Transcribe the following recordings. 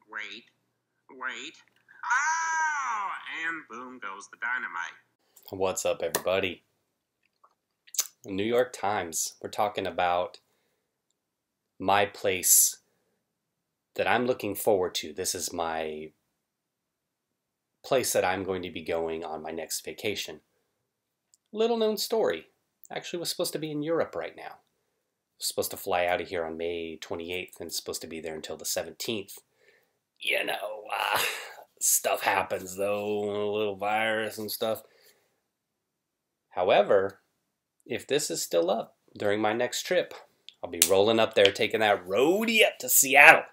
wait. Oh! And boom goes the dynamite. What's up, everybody? New York Times. We're talking about my place that I'm looking forward to. This is my place that I'm going to be going on my next vacation. Little known story. Actually was supposed to be in Europe right now. Was supposed to fly out of here on May 28th and supposed to be there until the 17th. You know, stuff happens though, a little virus and stuff. However, if this is still up during my next trip, I'll be rolling up there, taking that roadie up to Seattle.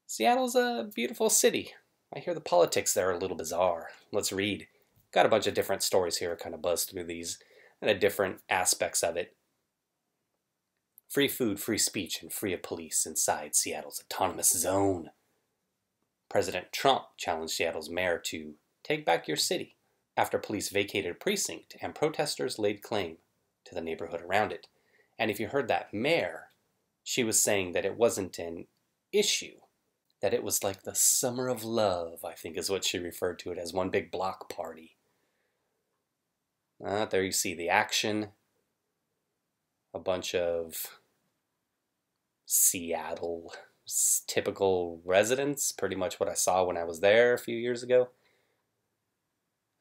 Seattle's a beautiful city. I hear the politics there are a little bizarre. Let's read. Got a bunch of different stories here, kind of buzzed through these, and the different aspects of it. Free food, free speech, and free of police inside Seattle's autonomous zone. President Trump challenged Seattle's mayor to take back your city after police vacated a precinct and protesters laid claim to the neighborhood around it. And if you heard that mayor, she was saying that it wasn't an issue, that it was like the summer of love, I think is what she referred to it as, one big block party. There you see the action. A bunch of Seattle typical residents, pretty much what I saw when I was there a few years ago.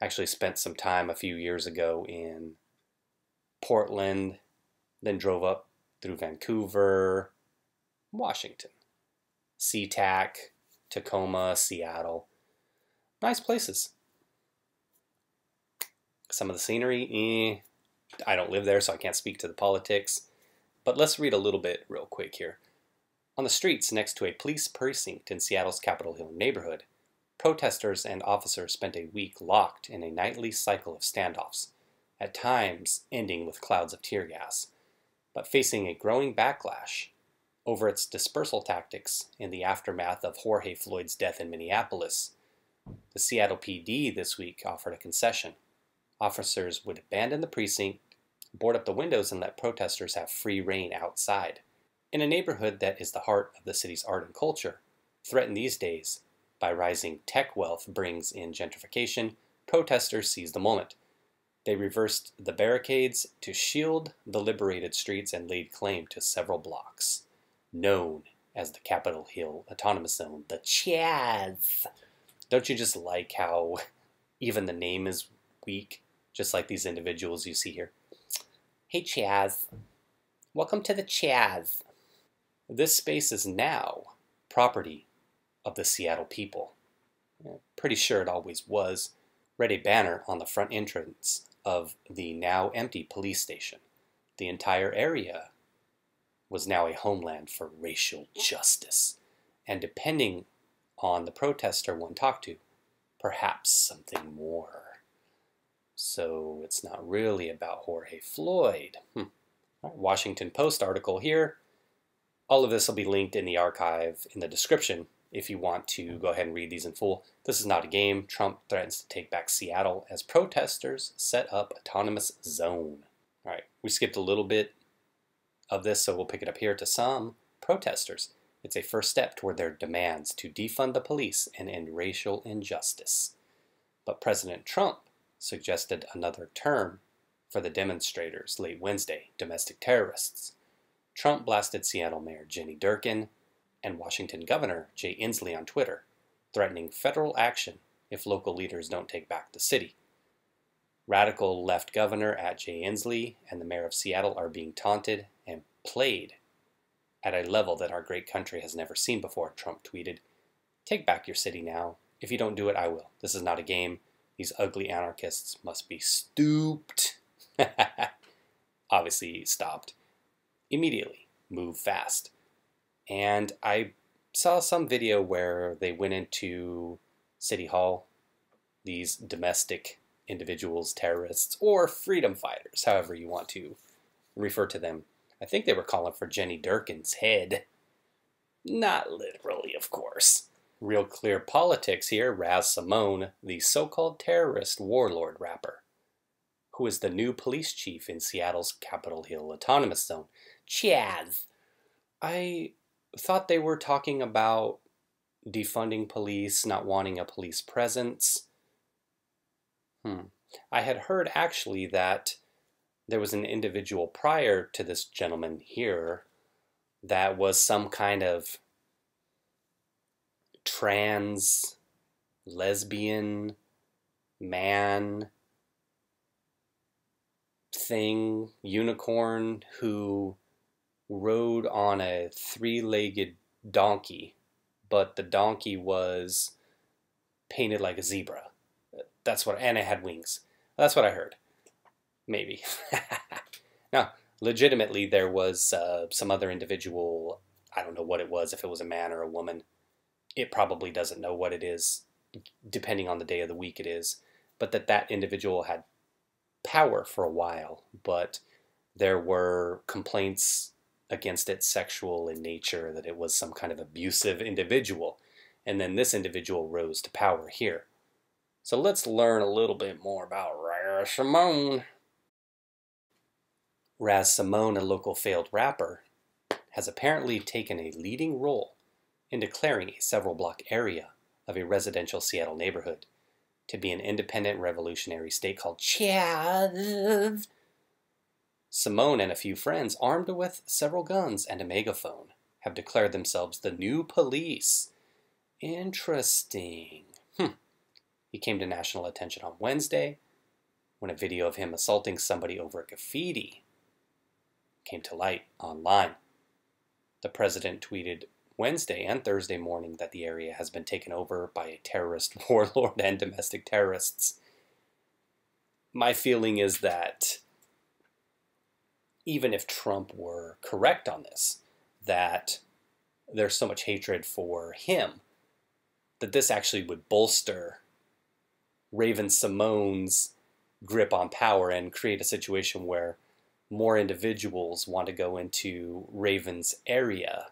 Actually spent some time a few years ago in Portland, then drove up through Vancouver, Washington, SeaTac, Tacoma, Seattle. Nice places. Some of the scenery, I don't live there, so I can't speak to the politics. But let's read a little bit real quick here. On the streets next to a police precinct in Seattle's Capitol Hill neighborhood, protesters and officers spent a week locked in a nightly cycle of standoffs, at times ending with clouds of tear gas, but facing a growing backlash over its dispersal tactics in the aftermath of Jorge Floyd's death in Minneapolis. The Seattle PD this week offered a concession. Officers would abandon the precinct, board up the windows, and let protesters have free rein outside. In a neighborhood that is the heart of the city's art and culture, threatened these days by rising tech wealth brings in gentrification, protesters seized the moment. They reversed the barricades to shield the liberated streets and laid claim to several blocks, known as the Capitol Hill Autonomous Zone, the CHAZ. Don't you just like how even the name is weak, just like these individuals you see here? Hey CHAZ, welcome to the CHAZ. This space is now property of the Seattle people. Pretty sure it always was. Read a banner on the front entrance of the now empty police station. The entire area was now a homeland for racial justice, and depending on the protester one talked to, perhaps something more. So it's not really about Jorge Floyd. Washington Post article here. All of this will be linked in the archive in the description if you want to go ahead and read these in full. This is not a game. Trump threatens to take back Seattle as protesters set up autonomous zone. All right, we skipped a little bit of this, so we'll pick it up here. To some protesters, it's a first step toward their demands to defund the police and end racial injustice. But President Trump suggested another term for the demonstrators late Wednesday, domestic terrorists. Trump blasted Seattle Mayor Jenny Durkan and Washington Governor Jay Inslee on Twitter, threatening federal action if local leaders don't take back the city. Radical left governor at Jay Inslee and the mayor of Seattle are being taunted and played at a level that our great country has never seen before, Trump tweeted. Take back your city now. If you don't do it, I will. This is not a game. These ugly anarchists must be stooped. Obviously he stopped. Immediately. Move fast. And I saw some video where they went into City Hall, these domestic individuals, terrorists, or freedom fighters, however you want to refer to them. I think they were calling for Jenny Durkan's head. Not literally, of course. Real Clear Politics here, Raz Simone, the so-called terrorist warlord rapper, who is the new police chief in Seattle's Capitol Hill Autonomous Zone, CHAZ. I thought they were talking about defunding police, not wanting a police presence. I had heard actually that there was an individual prior to this gentleman here that was some kind of trans, lesbian, man thing, unicorn, who rode on a three-legged donkey, but the donkey was painted like a zebra. And it had wings. That's what I heard. Maybe. Now, legitimately, there was some other individual, I don't know what it was, if it was a man or a woman. It probably doesn't know what it is, depending on the day of the week it is, but that individual had power for a while, but there were complaints against it sexual in nature, that it was some kind of abusive individual, and then this individual rose to power here. So let's learn a little bit more about Raz Simone. Raz Simone, a local failed rapper, has apparently taken a leading role in declaring a several block area of a residential Seattle neighborhood to be an independent revolutionary state called CHAZ. Simone and a few friends, armed with several guns and a megaphone, have declared themselves the new police. Interesting. He came to national attention on Wednesday when a video of him assaulting somebody over graffiti came to light online. The president tweeted Wednesday and Thursday morning that the area has been taken over by a terrorist warlord and domestic terrorists. My feeling is that even if Trump were correct on this, that there's so much hatred for him, that this actually would bolster Raven-Symone's grip on power and create a situation where more individuals want to go into Raven's area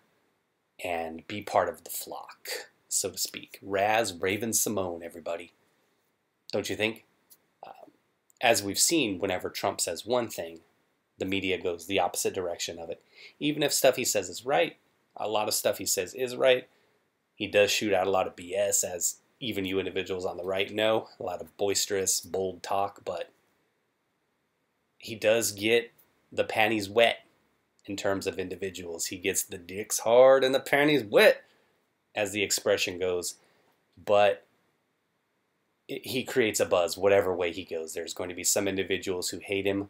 and be part of the flock, so to speak. Raven-Simone, everybody. Don't you think? As we've seen, whenever Trump says one thing, the media goes the opposite direction of it. Even if stuff he says is right, a lot of stuff he says is right, he does shoot out a lot of BS, as even you individuals on the right know. A lot of boisterous, bold talk, but he does get the panties wet in terms of individuals. He gets the dicks hard and the panties wet, as the expression goes. But he creates a buzz whatever way he goes. There's going to be some individuals who hate him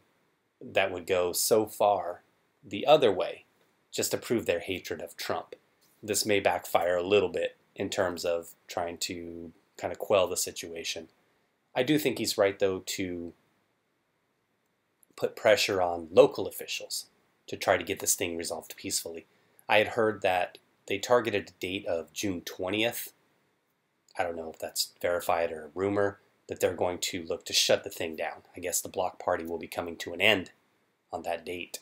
that would go so far the other way just to prove their hatred of Trump. This may backfire a little bit in terms of trying to kind of quell the situation. I do think he's right, though, to put pressure on local officials to try to get this thing resolved peacefully. I had heard that they targeted a date of June 20th. I don't know if that's verified or a rumor, that they're going to look to shut the thing down. I guess the block party will be coming to an end on that date.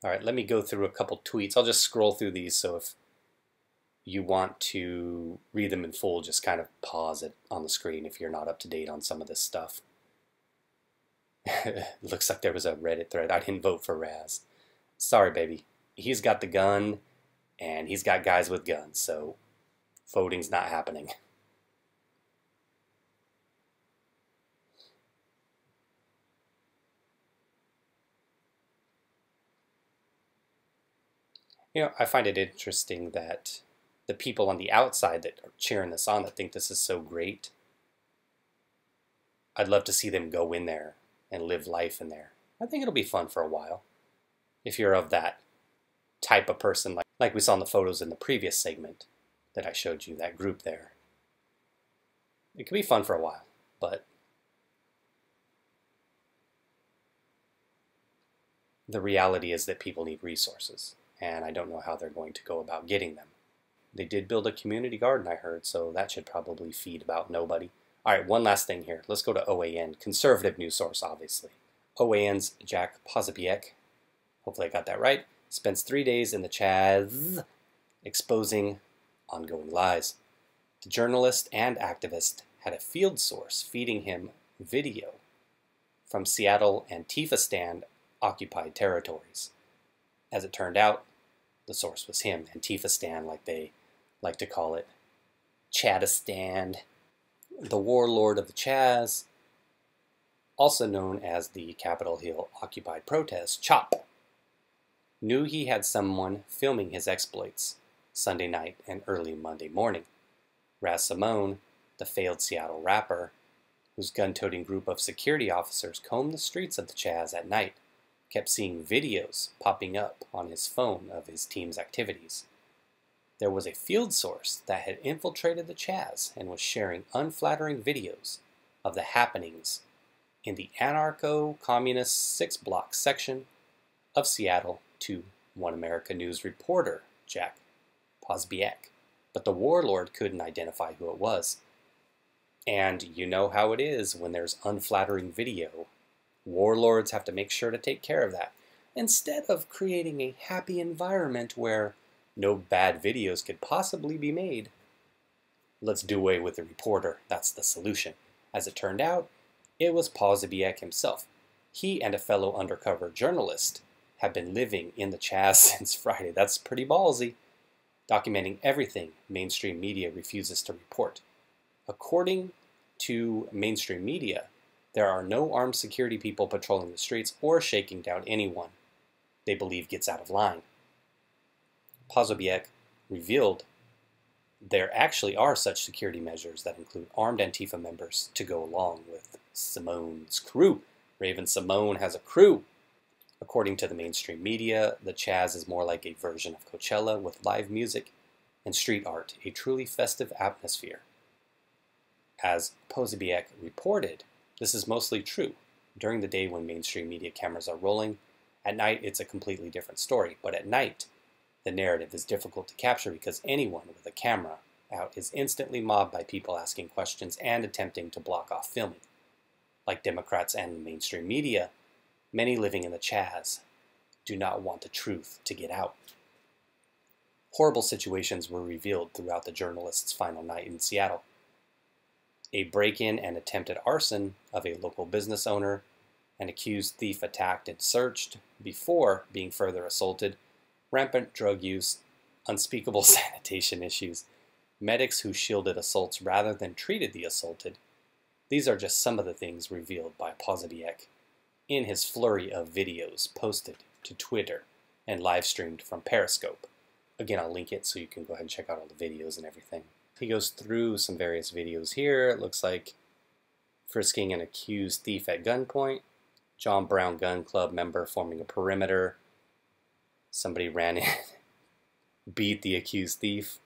All right, let me go through a couple tweets. I'll just scroll through these, so if you want to read them in full, just kind of pause it on the screen if you're not up to date on some of this stuff. Looks like there was a Reddit thread. I didn't vote for Raz. Sorry, baby. He's got the gun, and he's got guys with guns, so voting's not happening. You know, I find it interesting that the people on the outside that are cheering this on, that think this is so great, I'd love to see them go in there and live life in there. I think it'll be fun for a while. If you're of that type of person, like we saw in the photos in the previous segment that I showed you, that group there. It could be fun for a while, but the reality is that people need resources, and I don't know how they're going to go about getting them. They did build a community garden, I heard, so that should probably feed about nobody. All right, one last thing here. Let's go to OANN, conservative news source, obviously. OANN's Jack Posobiec, hopefully I got that right, spends 3 days in the CHAZ exposing ongoing lies. The journalist and activist had a field source feeding him video from Seattle Antifastan occupied territories. As it turned out, the source was him, Antifastan, like they like to call it, Chazistan, the warlord of the CHAZ, also known as the Capitol Hill Occupied Protest, CHOP, knew he had someone filming his exploits Sunday night and early Monday morning. Raz Simone, the failed Seattle rapper, whose gun-toting group of security officers combed the streets of the CHAZ at night, kept seeing videos popping up on his phone of his team's activities. There was a field source that had infiltrated the CHAZ and was sharing unflattering videos of the happenings in the anarcho-communist 6-block section of Seattle to One America News reporter Jack Posobiec. But the warlord couldn't identify who it was. And you know how it is when there's unflattering video. Warlords have to make sure to take care of that, instead of creating a happy environment where no bad videos could possibly be made. Let's do away with the reporter. That's the solution. As it turned out, it was Posobiec himself. He and a fellow undercover journalist have been living in the CHAZ since Friday. That's pretty ballsy. Documenting everything mainstream media refuses to report. According to mainstream media, there are no armed security people patrolling the streets or shaking down anyone they believe gets out of line. Posobiec revealed there actually are such security measures that include armed Antifa members to go along with Simone's crew. Raven Simone has a crew. According to the mainstream media, the CHAZ is more like a version of Coachella with live music and street art, a truly festive atmosphere. As Posobiec reported, this is mostly true during the day when mainstream media cameras are rolling. At night, it's a completely different story, but at night, the narrative is difficult to capture because anyone with a camera out is instantly mobbed by people asking questions and attempting to block off filming. Like Democrats and the mainstream media, many living in the CHAZ do not want the truth to get out. Horrible situations were revealed throughout the journalist's final night in Seattle. A break-in and attempted arson of a local business owner, an accused thief attacked and searched before being further assaulted, rampant drug use, unspeakable sanitation issues, medics who shielded assaults rather than treated the assaulted. These are just some of the things revealed by Posobiec in his flurry of videos posted to Twitter and live streamed from Periscope. Again, I'll link it so you can go ahead and check out all the videos and everything. He goes through some various videos here. It looks like frisking an accused thief at gunpoint, John Brown Gun Club member forming a perimeter, somebody ran in, beat the accused thief,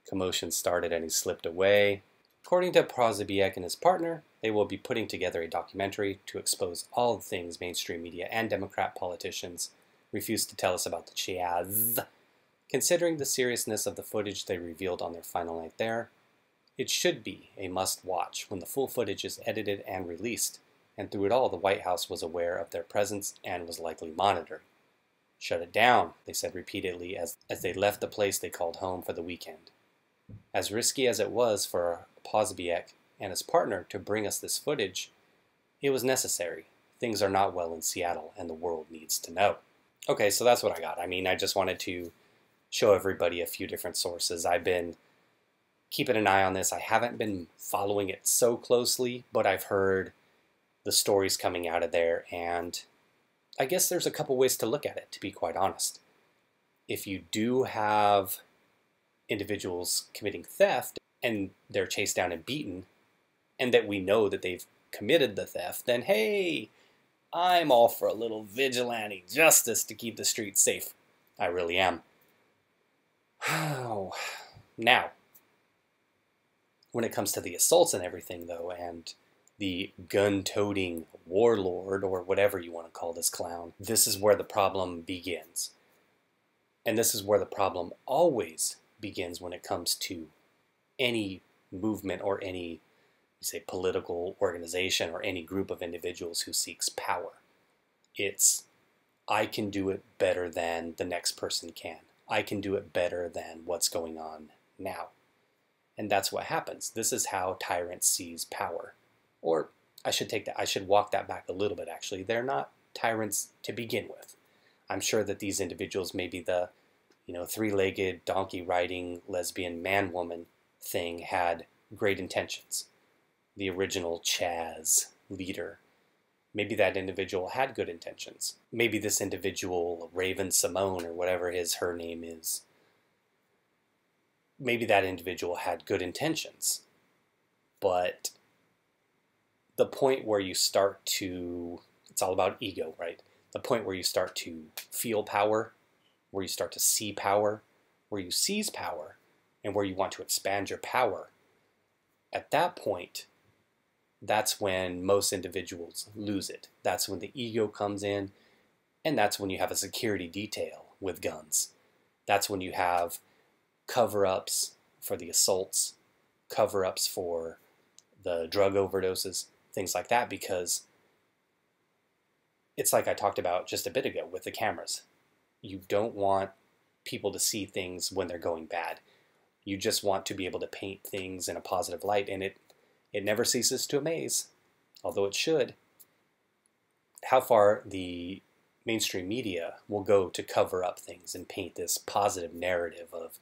commotion started and he slipped away. According to Posobiec and his partner, they will be putting together a documentary to expose all the things mainstream media and Democrat politicians refuse to tell us about the CHAZ. Considering the seriousness of the footage they revealed on their final night there, it should be a must-watch when the full footage is edited and released, and through it all the White House was aware of their presence and was likely monitoring. Shut it down, they said repeatedly as they left the place they called home for the weekend. As risky as it was for Posobiec and his partner to bring us this footage, it was necessary. Things are not well in Seattle and the world needs to know. Okay, so that's what I got. I mean, I just wanted to show everybody a few different sources. I've been keeping an eye on this. I haven't been following it so closely, but I've heard the stories coming out of there, and I guess there's a couple ways to look at it, to be quite honest. If you do have individuals committing theft and they're chased down and beaten, and that we know that they've committed the theft, then hey, I'm all for a little vigilante justice to keep the streets safe. I really am. Now, when it comes to the assaults and everything, though, and the gun-toting warlord, or whatever you want to call this clown, this is where the problem begins. And this is where the problem always begins when it comes to any movement or any, say, political organization or any group of individuals who seeks power. It's, I can do it better than the next person can. I can do it better than what's going on now. And that's what happens. This is how tyrants seize power. Or I should walk that back a little bit, actually. They're not tyrants to begin with. I'm sure that these individuals may be the three-legged, donkey-riding, lesbian man-woman thing had great intentions. The original CHAZ leader. Maybe that individual had good intentions. Maybe this individual, Raven Simone, or whatever her name is, maybe that individual had good intentions. But the point where you start to, it's all about ego, right? The point where you start to feel power, where you start to see power, where you seize power, and where you want to expand your power, at that point, that's when most individuals lose it. That's when the ego comes in, and that's when you have a security detail with guns. That's when you have cover-ups for the assaults, cover-ups for the drug overdoses, things like that, because it's like I talked about just a bit ago with the cameras. You don't want people to see things when they're going bad. You just want to be able to paint things in a positive light, and it never ceases to amaze, although it should, how far the mainstream media will go to cover up things and paint this positive narrative of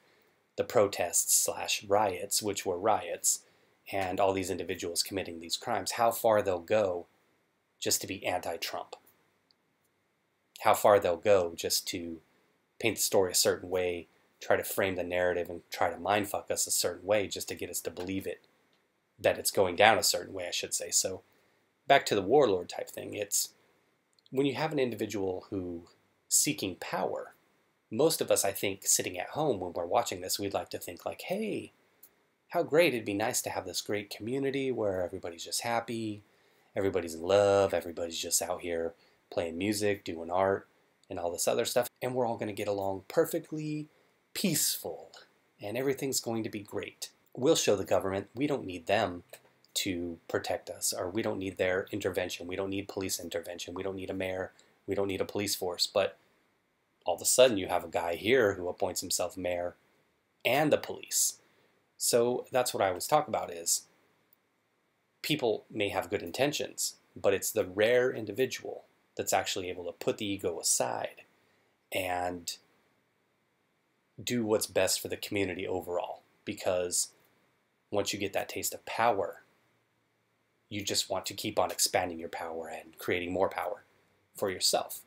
the protests / riots, which were riots, and all these individuals committing these crimes, how far they'll go just to be anti-Trump. How far they'll go just to paint the story a certain way, try to frame the narrative and try to mindfuck us a certain way just to get us to believe it, that it's going down a certain way, I should say. So back to the warlord type thing, it's when you have an individual who seeking power, most of us, I think, sitting at home when we're watching this, we'd like to think like, hey, how great, it'd be nice to have this great community where everybody's just happy, everybody's in love, everybody's just out here playing music, doing art, and all this other stuff, and we're all going to get along perfectly peaceful, and everything's going to be great. We'll show the government we don't need them to protect us, or we don't need their intervention, we don't need police intervention, we don't need a mayor, we don't need a police force. But all of a sudden you have a guy here who appoints himself mayor and the police. So that's what I always talk about is people may have good intentions, but it's the rare individual that's actually able to put the ego aside and do what's best for the community overall. Because once you get that taste of power, you just want to keep on expanding your power and creating more power for yourself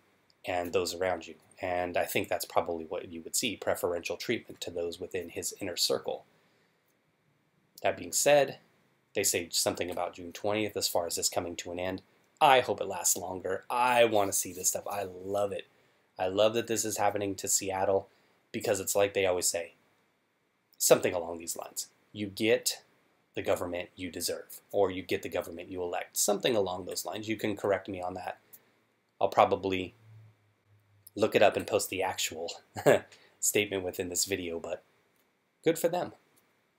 and those around you. And I think that's probably what you would see, preferential treatment to those within his inner circle. That being said, they say something about June 20th as far as this coming to an end. I hope it lasts longer. I want to see this stuff. I love it. I love that this is happening to Seattle because it's like they always say, something along these lines. You get the government you deserve, or you get the government you elect. Something along those lines. You can correct me on that. I'll probably look it up and post the actual statement within this video, but good for them.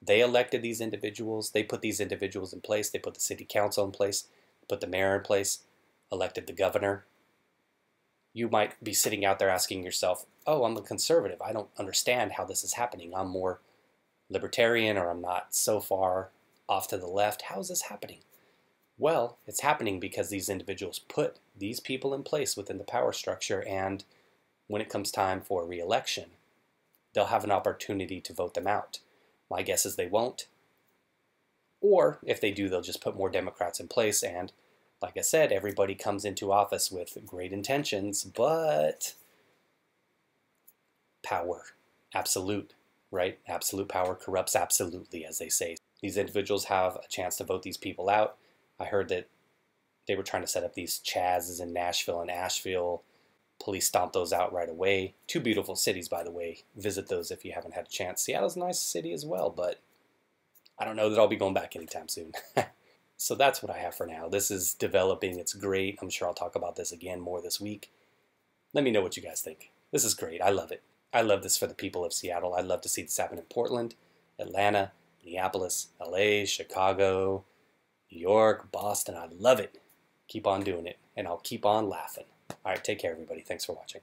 They elected these individuals. They put these individuals in place. They put the city council in place, put the mayor in place, elected the governor. You might be sitting out there asking yourself, oh, I'm a conservative. I don't understand how this is happening. I'm more libertarian, or I'm not so far off to the left. How is this happening? Well, it's happening because these individuals put these people in place within the power structure, and when it comes time for re-election, they'll have an opportunity to vote them out. My guess is they won't. Or if they do, they'll just put more Democrats in place, and like I said, everybody comes into office with great intentions, but power, absolute, right? Absolute power corrupts absolutely, as they say. These individuals have a chance to vote these people out. I heard that they were trying to set up these CHAZs in Nashville and Asheville. Police stomped those out right away. Two beautiful cities, by the way. Visit those if you haven't had a chance. Seattle's a nice city as well, but I don't know that I'll be going back anytime soon. So that's what I have for now. This is developing. It's great. I'm sure I'll talk about this again more this week. Let me know what you guys think. This is great. I love it. I love this for the people of Seattle. I'd love to see this happen in Portland, Atlanta, Minneapolis, LA, Chicago, New York, Boston. I love it. Keep on doing it, and I'll keep on laughing. All right, take care, everybody. Thanks for watching.